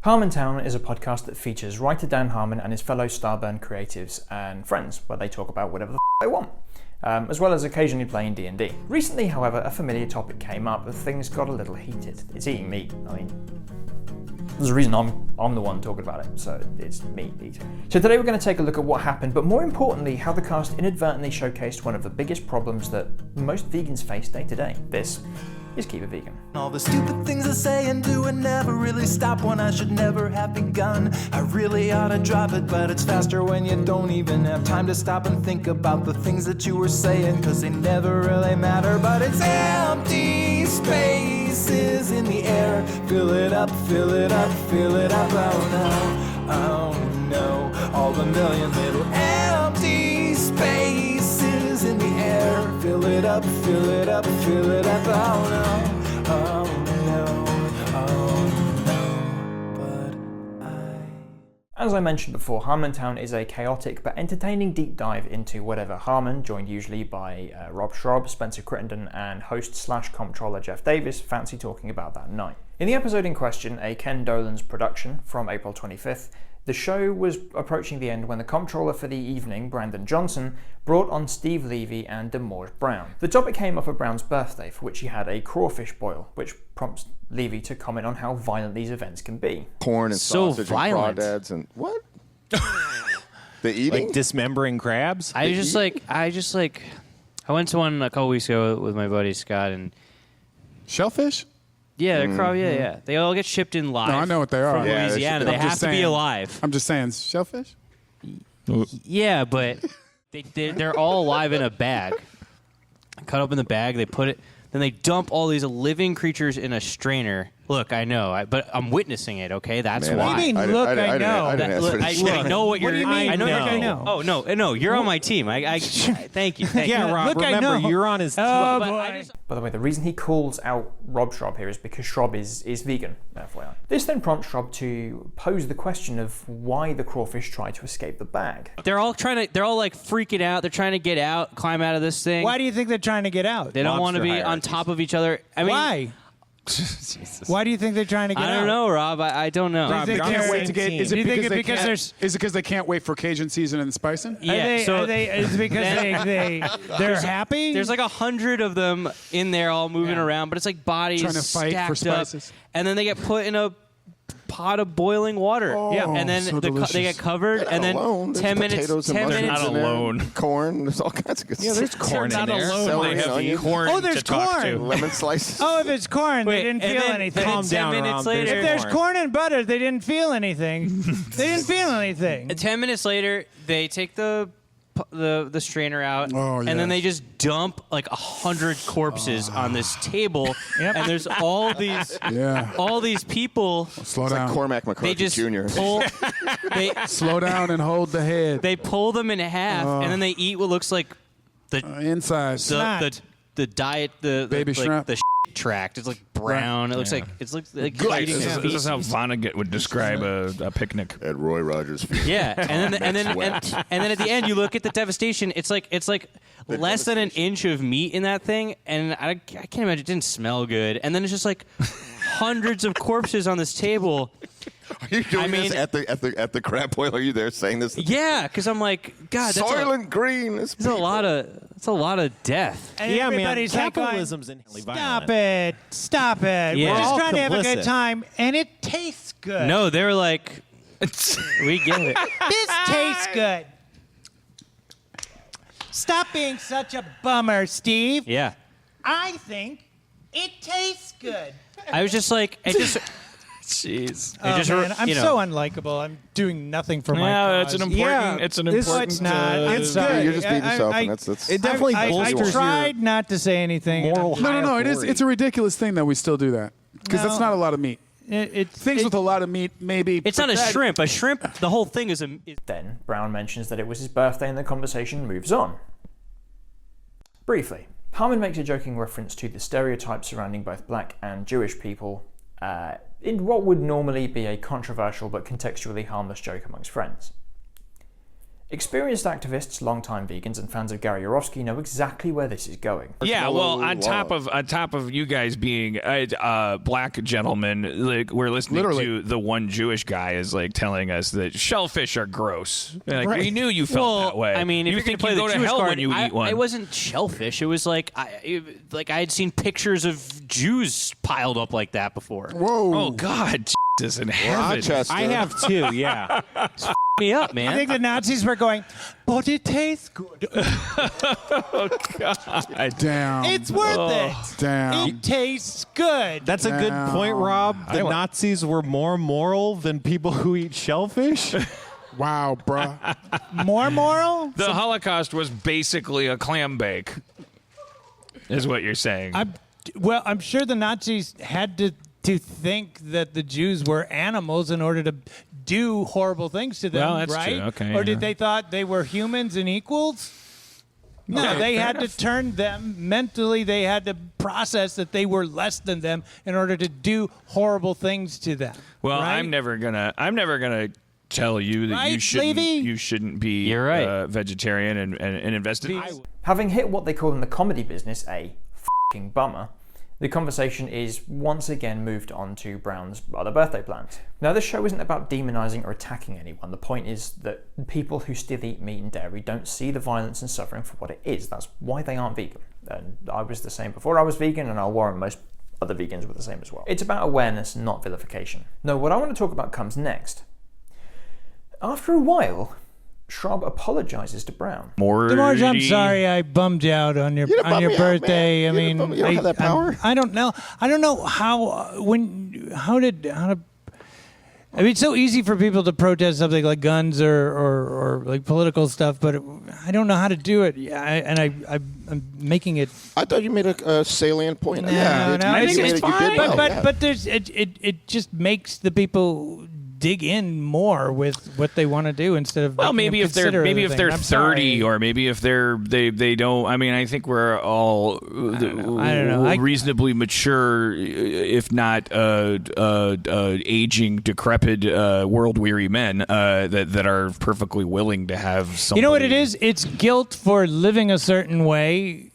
Harmontown is a podcast that features writer Dan Harmon and his fellow Starburn creatives and friends, where they talk about whatever the they want, as well as occasionally playing D&D. Recently, however, a familiar topic came up and things got a little heated. It's eating meat. I mean, there's a reason I'm the one talking about it, so it's meat eating. So today we're going to take a look at what happened, but more importantly, how the cast inadvertently showcased one of the biggest problems that most vegans face day to day. This is Keep It Vegan. All the stupid things I say and do and never really stop when I should never have begun. I really ought to drop it, but it's faster when you don't even have time to stop and think about the things that you were saying, cause they never really matter. But it's empty spaces in the air. Fill it up, fill it up, fill it up. Oh no, all the million little empty spaces in the air. Fill it up, fill it up, fill it up. Oh no, oh no, oh no, but As I mentioned before, Harmontown is a chaotic but entertaining deep dive into whatever Harmon, joined usually by Rob Schraub, Spencer Crittenden, and host/comptroller Jeff Davis, fancy talking about that night. In the episode in question, a Ken Dolan's production from April 25th, the show was approaching the end when the comptroller for the evening, Brandon Johnson, brought on Steve Levy and Demorge Brown. The topic came off of Brown's birthday, for which he had a crawfish boil, which prompts Levy to comment on how violent these events can be. Corn and So sausage violent. and crawdads and what? The eating? Like dismembering crabs? I went to one a couple weeks ago with my buddy Scott, and Shellfish? yeah, they're yeah. They all get shipped in live. No, I know what they are. From Yeah, Louisiana. I'm They just have to be saying. alive. I'm just saying, shellfish? Yeah, but they're all alive in a bag. Cut up in the bag. They put it. Then they dump all these living creatures in a strainer. Look, I know, but I'm witnessing it. Okay, that's Man, why. What do you mean, look, I know? I didn't ask for Look, this. I know what you're. do you mean, I know look, you're I know? Oh no, you're on my team. I thank you. Yeah, Rob, Look, I remember, know. you're on his team. Oh, But boy. I just- By the way, the reason he calls out Rob Schraub here is because Schraub is vegan, FYI. This then prompts Schraub to pose the question of why the crawfish try to escape the bag. They're all like freaking out. They're trying to get out, climb out of this thing. Why do you think they're trying to get out? They don't want to Monster be on hierarchies. top of each other. I mean, Why? Why do you think they're trying to get out? I don't know, Rob. I don't know. Rob, They You're on can't the wait same to get. team. Is Do it you think because it's they because can't? there's- Is it because they can't wait for Cajun season and spicing? Yeah, so it's because they're happy? there's like 100 of them in there all moving Yeah. around, but it's like bodies Trying to fight for stacked up, spices. and then they get put in a pot of boiling water. Oh, Yeah. And then so they delicious. get covered, They're and not then alone. There's 10 minutes. potatoes and 10 mushrooms minutes. in there, Corn. There's all kinds of good Yeah, stuff. there's corn They're in not there. alone. Celery They and have onion. Corn Oh, there's to talk corn. to. Lemon slices. Oh, if it's corn, Wait, they didn't and feel then- anything. and Calm 10 down, minutes Rob. later, If there's corn and butter, they didn't feel anything. They didn't feel anything. 10 minutes later, they take the strainer out, Oh, and then yes. they just dump like 100 corpses on this table, Yep. and there's all these people. Slow It's like down. Cormac They McCarthy just Jr. pull. They Slow down and hold the head. they pull them in half, and then they eat what looks like Inside. the diet the Baby like shrimp. the tract. It's like brown. It looks like it's like eating This a This is how feces. Vonnegut would describe a picnic. At Roy Rogers Field. Yeah, and then That's wet. and then at the end you look at the devastation. It's like less than an inch of meat in that thing, and I can't imagine it didn't smell good. And then it's just like hundreds of corpses on this table. Are you doing mean- this at the crab boil? Are you there saying this? Yeah, because I'm like, God, that's Soylent Green. it's a lot of death. And Yeah, man, everybody's like, capitalism's inherently stop violent. it. Stop it. Yeah. We're We're just all trying to have a good complicit. time, and it tastes good. No, they're like, we get it. This tastes good. Stop being such a bummer, Steve. Yeah. I think it tastes good. I was just like, it just. Jeez. Oh, just man, I'm you know. so unlikable. I'm doing nothing for my Yeah, cause. it's an important. It's an No, important. it's not. It's good. You're just beating I- yourself, I- and that's. It definitely I bolsters tried not to say anything. moral No. high It is. authority. It's a ridiculous thing that we still do that because that's No. not a lot of meat. Things with a lot of meat, maybe. It's not a shrimp. A shrimp, the whole thing is a. Then Brown mentions that it was his birthday and the conversation moves on. Briefly, Harmon makes a joking reference to the stereotypes surrounding both black and Jewish people in what would normally be a controversial but contextually harmless joke amongst friends. Experienced activists, longtime vegans, and fans of Gary Yourofsky know exactly where this is going. Yeah, well, on top of you guys being black gentlemen, like we're listening to the one Jewish guy is like telling us that shellfish are gross. Like we knew you felt that way. I mean, if you you're think gonna you play go the to Jewish hell card, when you eat one. It wasn't shellfish. It was like I had seen pictures of Jews piled up like that before. Whoa. Oh God, Jesus in heaven! Rochester. I have two. Yeah. Me up, I man. think the Nazis were going, but it tastes good. Damn. It's worth it. Damn. It tastes good. That's a good point, Rob. The Nazis were more moral than people who eat shellfish. Wow, bruh. More moral? The Holocaust was basically a clam bake, is what you're saying. I'm sure the Nazis had to think that the Jews were animals in order to do horrible things to them, Well, that's right? true. Okay, or did yeah. they thought they were humans and equals? No, they had to turn them mentally. They had to process that they were less than them in order to do horrible things to them. Well, right? I'm never gonna tell you that Right, Levy? you shouldn't be You're right. vegetarian and invested. Having hit what they call in the comedy business a f***ing bummer, the conversation is once again moved on to Brown's other birthday plans. Now, this show isn't about demonizing or attacking anyone. The point is that people who still eat meat and dairy don't see the violence and suffering for what it is. That's why they aren't vegan. And I was the same before I was vegan, and I'll warrant most other vegans were the same as well. It's about awareness, not vilification. Now, what I want to talk about comes next. After a while, Schraub apologizes to Brown. DeMarge, I'm sorry I bummed you out on your didn't bum me out, birthday. man. I You didn't mean, bum me- you don't have that power. I don't know. I don't know how I mean, it's so easy for people to protest something like guns or like political stuff, but I don't know how to do it. I'm making it. I thought you made a salient point. No, yeah, no, I it's think you did well. but there's it just makes the people dig in more with what they want to do instead of Well, maybe if they're 30 30 or maybe if they don't. I mean, I think we're all I don't know. reasonably mature, if not aging, decrepit, world weary men that are perfectly willing to have somebody. You know what it is? It's guilt for living a certain way.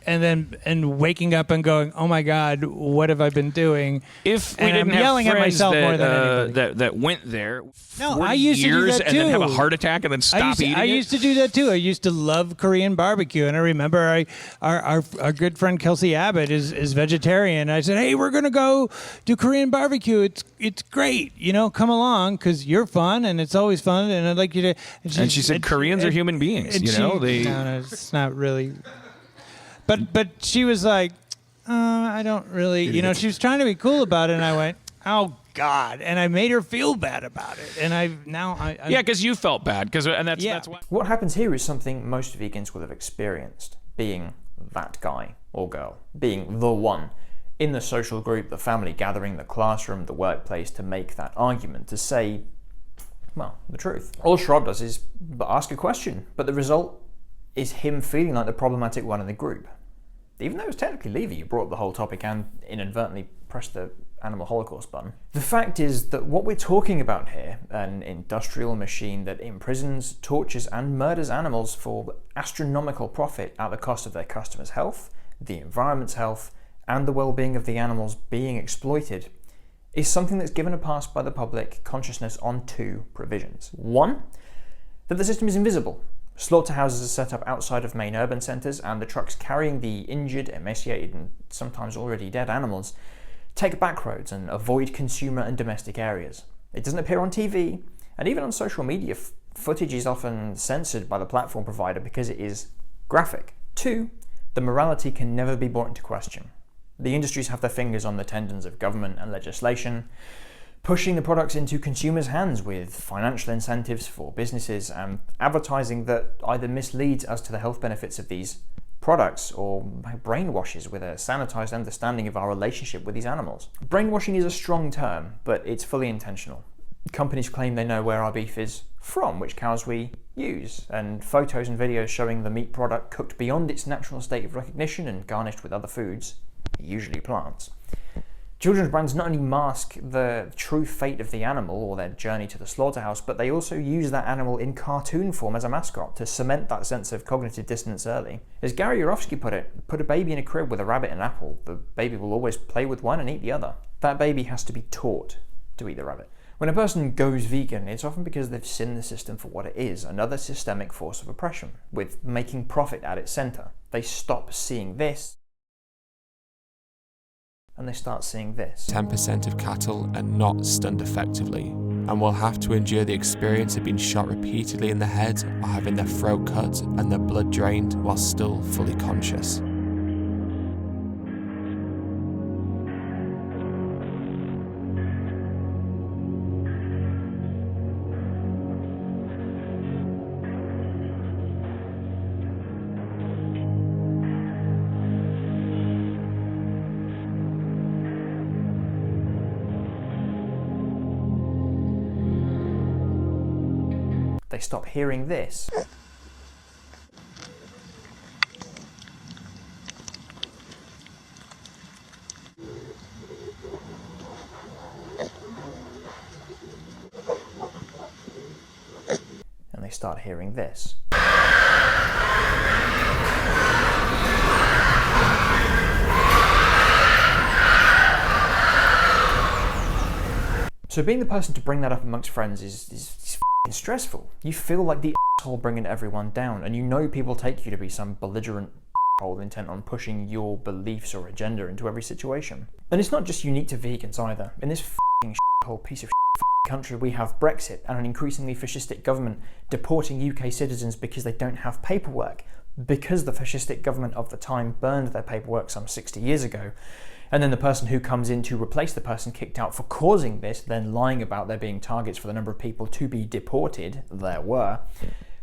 And waking up and going, oh my God, what have I been doing? If we And didn't I'm have yelling at friends myself that, more than anybody. that went there, No, 40 I used to do years that and then have a too. heart attack and then stop eating. I used to do that too. I used to love Korean barbecue, and I remember our good friend Kelsey Abbott is vegetarian. I said, hey, we're gonna go do Korean barbecue. It's great, come along because you're fun and it's always fun, and I'd like you to. And she said, Koreans are human beings. No, it's not really. But she was like, I don't really, she was trying to be cool about it, and I went, oh God, and I made her feel bad about it, and yeah, because you felt bad, that's why. What happens here is something most vegans will have experienced, being that guy or girl, being the one in the social group, the family gathering, the classroom, the workplace, to make that argument, to say, well, the truth. All Schraub does is ask a question, but the result is him feeling like the problematic one in the group. Even though it was technically Levy who brought up the whole topic and inadvertently pressed the animal holocaust button. The fact is that what we're talking about here, an industrial machine that imprisons, tortures and murders animals for astronomical profit at the cost of their customers' health, the environment's health, and the well-being of the animals being exploited, is something that's given a pass by the public consciousness on two provisions. One, that the system is invisible. Slaughterhouses are set up outside of main urban centres, and the trucks carrying the injured, emaciated and sometimes already dead animals take back roads and avoid consumer and domestic areas. It doesn't appear on TV, and even on social media, footage is often censored by the platform provider because it is graphic. Two, the morality can never be brought into question. The industries have their fingers on the tendons of government and legislation, pushing the products into consumers' hands with financial incentives for businesses and advertising that either misleads us to the health benefits of these products or brainwashes with a sanitized understanding of our relationship with these animals. Brainwashing is a strong term, but it's fully intentional. Companies claim they know where our beef is from, which cows we use, and photos and videos showing the meat product cooked beyond its natural state of recognition and garnished with other foods, usually plants, Children's brands not only mask the true fate of the animal or their journey to the slaughterhouse, but they also use that animal in cartoon form as a mascot to cement that sense of cognitive dissonance early. As Gary Yourofsky put it, put a baby in a crib with a rabbit and an apple, the baby will always play with one and eat the other. That baby has to be taught to eat the rabbit. When a person goes vegan, it's often because they've seen the system for what it is, another systemic force of oppression, with making profit at its centre. They stop seeing this, and they start seeing this. 10% of cattle are not stunned effectively, and will have to endure the experience of being shot repeatedly in the head or having their throat cut and their blood drained while still fully conscious. They stop hearing this. And they start hearing this. So being the person to bring that up amongst friends is stressful. You feel like the asshole bringing everyone down, and you know people take you to be some belligerent asshole intent on pushing your beliefs or agenda into every situation. And it's not just unique to vegans either. In this whole piece of country, we have Brexit and an increasingly fascistic government deporting UK citizens because they don't have paperwork, because the fascistic government of the time burned their paperwork some 60 years ago. And then the person who comes in to replace the person kicked out for causing this, then lying about there being targets for the number of people to be deported, there were,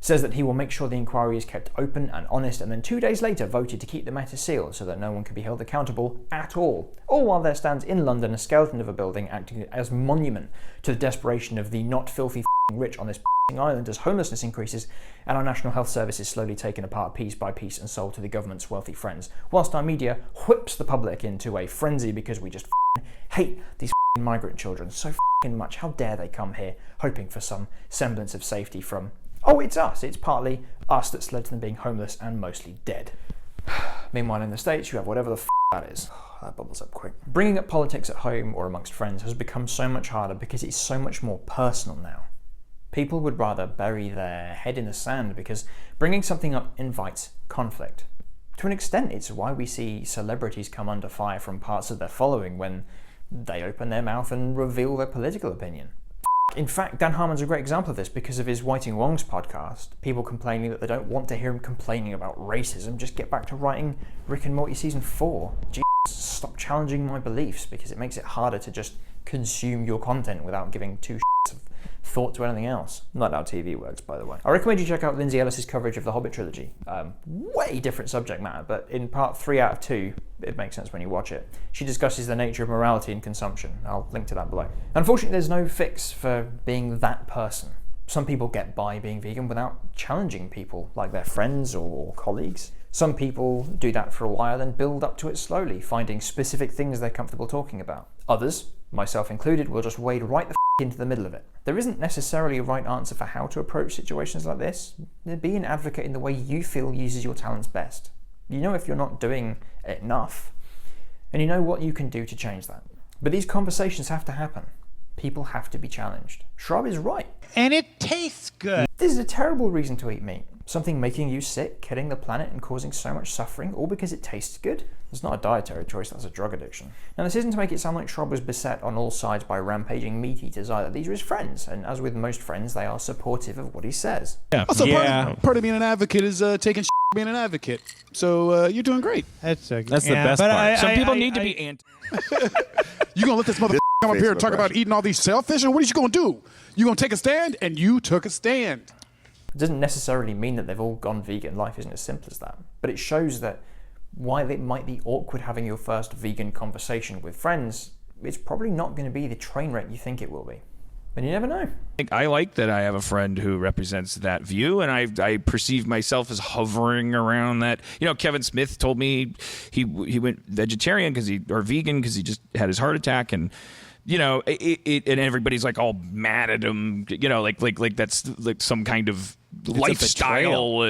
says that he will make sure the inquiry is kept open and honest, and then 2 days later voted to keep the matter sealed so that no one could be held accountable at all. All while there stands in London a skeleton of a building acting as monument to the desperation of the not filthy rich on this island as homelessness increases and our National Health Service is slowly taken apart piece by piece and sold to the government's wealthy friends, whilst our media whips the public into a frenzy because we just hate these migrant children so much. How dare they come here hoping for some semblance of safety from, oh, it's us. It's partly us that's led to them being homeless and mostly dead. Meanwhile, in the States, you have whatever the that is. That bubbles up quick. Bringing up politics at home or amongst friends has become so much harder because it's so much more personal now. People would rather bury their head in the sand because bringing something up invites conflict. To an extent, it's why we see celebrities come under fire from parts of their following when they open their mouth and reveal their political opinion. In fact, Dan Harmon's a great example of this because of his Whiting Wong's podcast. People complaining that they don't want to hear him complaining about racism. Just get back to writing Rick and Morty season 4. Jesus, stop challenging my beliefs because it makes it harder to just consume your content without giving two shits of thought to anything else. Not how TV works, by the way. I recommend you check out Lindsay Ellis's coverage of the Hobbit trilogy. Way different subject matter, but in part 3 out of 2, it makes sense when you watch it. She discusses the nature of morality and consumption. I'll link to that below. Unfortunately, there's no fix for being that person. Some people get by being vegan without challenging people, like their friends or colleagues. Some people do that for a while and build up to it slowly, finding specific things they're comfortable talking about. Others, myself included, will just wade right the into the middle of it. There isn't necessarily a right answer for how to approach situations like this. Be an advocate in the way you feel uses your talents best. You know if you're not doing enough, and you know what you can do to change that. But these conversations have to happen. People have to be challenged. Shrub is right. And it tastes good. This is a terrible reason to eat meat. Something making you sick, killing the planet and causing so much suffering, all because it tastes good? It's not a dietary choice, that's a drug addiction. Now this isn't to make it sound like Shrub was beset on all sides by rampaging meat eaters either. These are his friends, and as with most friends, they are supportive of what he says. Also, part of being an advocate is taking being an advocate. So you're doing great. That's the best part. Some people need to be anti. You gonna let this mother come up here and talk about eating all these shellfish, or what are you gonna do? You gonna take a stand? And you took a stand. It doesn't necessarily mean that they've all gone vegan. Life isn't as simple as that. But it shows that while it might be awkward having your first vegan conversation with friends, it's probably not going to be the train wreck you think it will be. And you never know. I like that I have a friend who represents that view, and I perceive myself as hovering around that. Kevin Smith told me he went vegetarian or vegan because he just had his heart attack, and and everybody's like all mad at him. Like that's like some kind of lifestyle,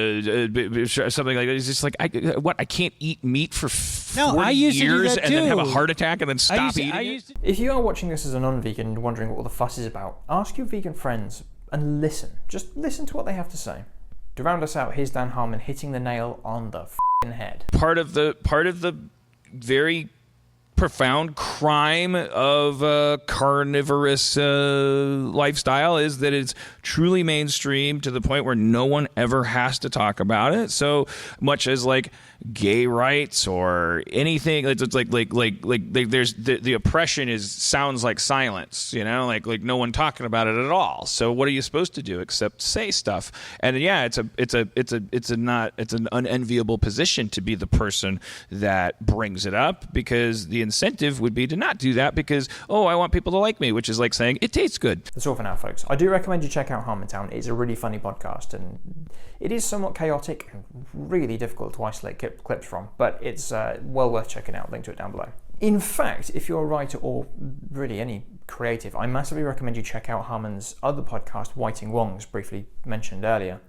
something like that. It's just like I can't eat meat for 40 years and then have a heart attack and then stop eating it. If you are watching this as a non-vegan and wondering what all the fuss is about, ask your vegan friends and listen. Just listen to what they have to say. To round us out, here's Dan Harmon hitting the nail on the head. Part of the very profound crime of carnivorous lifestyle is that it's truly mainstream to the point where no one ever has to talk about it. So much as like gay rights or anything, it's like there's the oppression sounds like silence, like no one talking about it at all. So what are you supposed to do except say stuff? And yeah, it's an unenviable position to be the person that brings it up, because the incentive would be to not do that because, I want people to like me, which is like saying it tastes good. That's all for now, folks. I do recommend you check out Harmontown. It's a really funny podcast, and it is somewhat chaotic and really difficult to isolate clips from, but it's well worth checking out. Link to it down below. In fact, if you're a writer or really any creative, I massively recommend you check out Harmon's other podcast, Whiting Wongs, briefly mentioned earlier,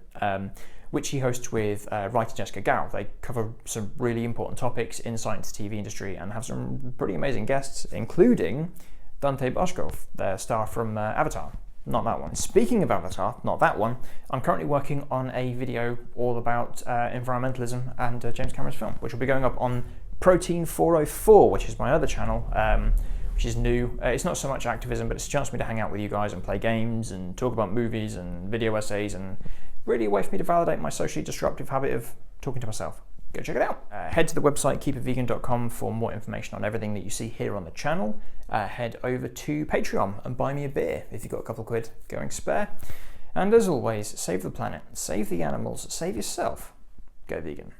which he hosts with writer Jessica Gao. They cover some really important topics, insight into the TV industry, and have some pretty amazing guests, including Dante Boshkov, the star from Avatar. Not that one. Speaking of Avatar, not that one, I'm currently working on a video all about environmentalism and James Cameron's film, which will be going up on Protein 404, which is my other channel, which is new. It's not so much activism, but it's a chance for me to hang out with you guys and play games and talk about movies and video essays, and really a way for me to validate my socially disruptive habit of talking to myself. Go check it out. Head to the website keepitvegan.com for more information on everything that you see here on the channel. Head over to Patreon and buy me a beer if you've got a couple quid going spare. And as always, save the planet, save the animals, save yourself. Go vegan.